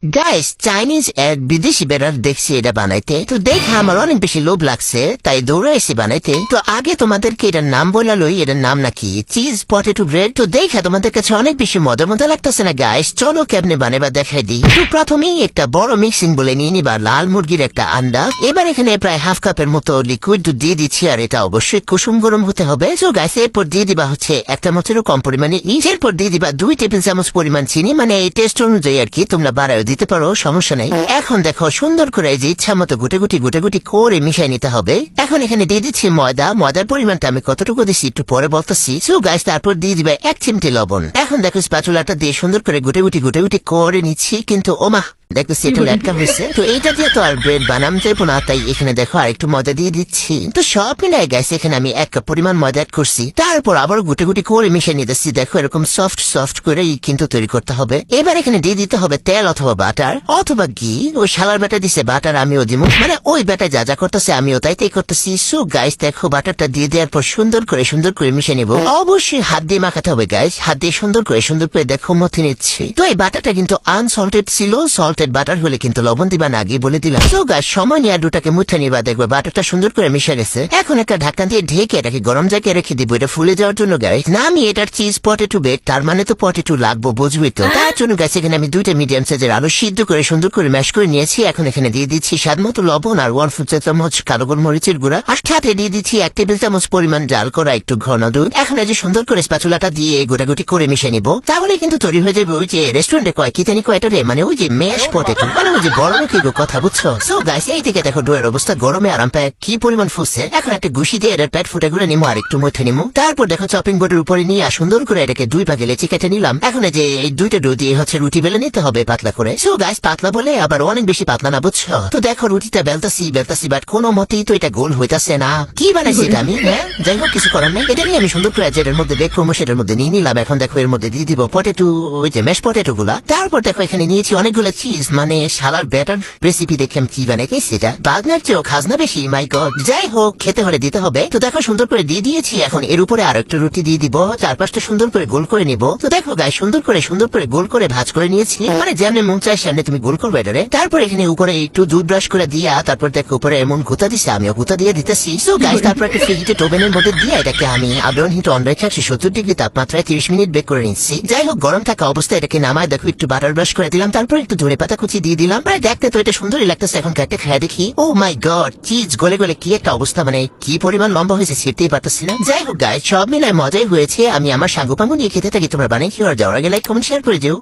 Guys, Chinese এক বিদেশি বেড়ার দেখছি এটা বানাইতে, তো দেখে আমার অনেক বেশি লোভ লাগছে, তাই দৌড়ে এসে বানাইতে। তো আগে তোমাদেরকে এটার নাম বলা লই, এটার নাম নাকি চিজ পটেটো ব্রেড। তো দেখে তোমাদের কাছে অনেক বেশি মজা মজা লাগতেছে না গাইস? চলো কেমনে বানাবা দেখাই দিই। তো প্রথমেই একটা বড় মিক্সিং বলে নিয়ে নিবা লাল মুরগির একটা আন্ডা। এবার এখানে প্রায় হাফ কাপের মতো লিকুইড দুধ দিয়ে দিচ্ছি, আর এটা অবশ্যই কুসুম গরম হতে হবে। তো গাইস, এরপর দিয়ে দিবা হচ্ছে একটা চামচেরও কম পরিমাণে ইস্ট। এরপর দিয়ে দিবা 2 টেবিল চামচ পরিমাণ চিনি, মানে এই টেস্ট অনুযায়ী আর কি, তোমরা বাড়ায় দিতে পারো, সমস্যা নেই। এখন দেখো সুন্দর করে যে ইচ্ছা মতো গুটে গুটি করে মিশাই নিতে হবে। এখন এখানে দিয়ে দিচ্ছি ময়দা। ময়দার পরিমাণটা আমি কতটুকু দিচ্ছি একটু পরে বলতেছি। সো গাইস, তারপর দিয়ে দিবে 1 চিমটি লবণ। এখন দেখো স্প্যাচুলাটা দিয়ে সুন্দর করে গুটে গুটি করে নিচ্ছি, কিন্তু ওমা দেখতেছি একটু লেটকা হয়েছে। তো এইটা দিয়ে তো আর ব্রেড বানাম যাবো না, তাই এখানে দেখো আর একটু ময়দা দিয়ে দিচ্ছি। তো সব মিলাই গাইস, এখানে আমি 1 কাপ পরিমাণ ময়দা অ্যাড করছি। তারপর আবার গুটে করে মিশিয়ে নিতেছি। দেখো এরকম সফট করে কিন্তু তৈরি করতে হবে। এবার এখানে দিয়ে দিতে হবে তেল অথবা বাটার অথবা ঘি। ওই শালার ব্যাটা দিছে বাটার, আমিও দিব, মানে ওই ব্যাটা যা করতেছে আমিও তাই করতেছি। সো গাইস, দেখো বাটারটা দিয়ে দেওয়ার পর সুন্দর করে মিশিয়ে নিব। অবশ্যই হাত দিয়ে মাখাতে হবে গাইস, হাত দিয়ে সুন্দর করে দেখো মথে নিচ্ছি। তো এই বাটারটা কিন্তু আনসল্টেড ছিল, বাটার হলে কিন্তু লবণ দিবা না, আগে বলে দিলাম। তো গাছ সময় নিয়ে দুটাকে মুঠে নিবা, দেখবে বাটারটা সুন্দর করে মিশে গেছে। এখন একটা ঢাকনা দিয়ে ঢেকে এটাকে গরম জায়গায় রেখে দিব, এটা ফুলে যাওয়ার জন্য গাইস। না আমি এটার চিজ পটেটো বেড, তার মানে তো পটেটো লাগবো, বুঝবি তো। তার জন্য গাছ এখানে আমি 2টা মিডিয়াম সাইজের আলু সিদ্ধ করে সুন্দর করে ম্যাশ করে নিয়েছি। এখন এখানে দিয়ে দিচ্ছি স্বাদ মতো লবণ আর 1/4 চামচ কালো গোলমরিচের গুঁড়া, আর সাথে দিয়ে দিচ্ছি 1 টেবিল চামচ পরিমাণ জাল করা একটু ঘন দুধ। এখন এই যে সুন্দর করে স্প্যাচুলাটা দিয়ে গোটাগুটি করে মিশে নিব, তাহলে কিন্তু তৈরি হয়ে যাবে ওই যে রেস্টুরেন্টে কয় কি জানি কয়টা রে, মানে ওই যে ম্যাশ পটেটো, মানে ওই যে বড় কি কথা, বুঝছো? সো গাইস, এই দিকে দেখো ডোয়ের অবস্থা গরমে আরাম পায় কি পরিমাণ ফুসছে। এখন একটা ঘুষি দিয়ে এর পেট ফুটে গুলো নিমো আর একটু মধ্যে নিমো। তারপর দেখো চপিং বোর্ডের উপরে নিয়ে সুন্দর করে এটাকে 2 ভাগে লেচি কেটে নিলাম। এখন এই যে এই 2টা ডো দিয়ে হচ্ছে রুটি বেলে নিতে হবে পাতলা করে। সো গাইস, পাতলা বলে আবার অনেক বেশি পাতলা না, বুঝছো? তো দেখো রুটিটা বেলতাছি বাট কোনো মতেই তো এটা গোল হইতাছে না। কি বানাইছি এটা আমি? হ্যাঁ, যাই হোক, কিছু করার নেই। এটা নিয়ে আমি সুন্দর করে যেটার মধ্যে দেখো সেটার মধ্যে নিয়ে নিলাম। এখন দেখো এর মধ্যে দিয়ে দিব পটেটো, ওই যে ম্যাশ পটেটো গুলা। তারপর দেখো এখানে নিয়েছি অনেকগুলো চিজ, মানে শালার ব্যাটার রেসিপি দেখলাম কি বানাইছি সেটা। বাগনার চেয়েও খাজনা বেশি, মাই গড। যাই হোক, খেতে হলে দিতে হবে। তো দেখো সুন্দর করে দিয়ে দিয়েছি। এখন এর উপরে আর একটা রুটি দিয়ে দিব, 4-5টা সুন্দর করে গোল করে নিব। তো দেখো গাই, সুন্দর করে গোল করে ভাঁজ করে নিয়েছি, মানে যেমনি মন চায় সামনে তুমি গোল করবে এটারে। তারপর এখানে উপরে একটু দুধ ব্রাশ করে দিয়া, তারপর দেখো উপরে এমন গুতা দিছে, আমিও গুতা দিয়ে দিতেছি। সো গাইস, তারপর একটা ফ্রিজে ওভেনের মধ্যে দিয়ে এটাকে আমি আবরণ হিট অন রেখে 170 ডিগ্রি তাপমাত্রায় 30 মিনিট বেক করে নিচ্ছি। যাই হোক, গরম থাকা অবস্থায় এটাকে নামায় দেখো একটু বাটার ব্রাশ করে দিলাম, তারপর একটু ধনে পাতা কুচি দিয়ে দিলাম। মানে দেখতে তো এটা সুন্দরই লাগতেছে। এখন একটা খেয়ে দেখি, ও মাই গড, চিজ গলে কি একটা অবস্থা, মানে কি পরিমাণ লম্বা হয়েছে ছিটতেই পারতেছি না। যাই হোক গাইস, সব মিলায় মজাই হয়েছে। আমি আমার সাঙ্গু পাঙ্গু নিয়ে খেতে থাকি। তোমরা বানিয়ে কি আর যাওয়ার আগে লাইক কমেন্ট শেয়ার করে দিও।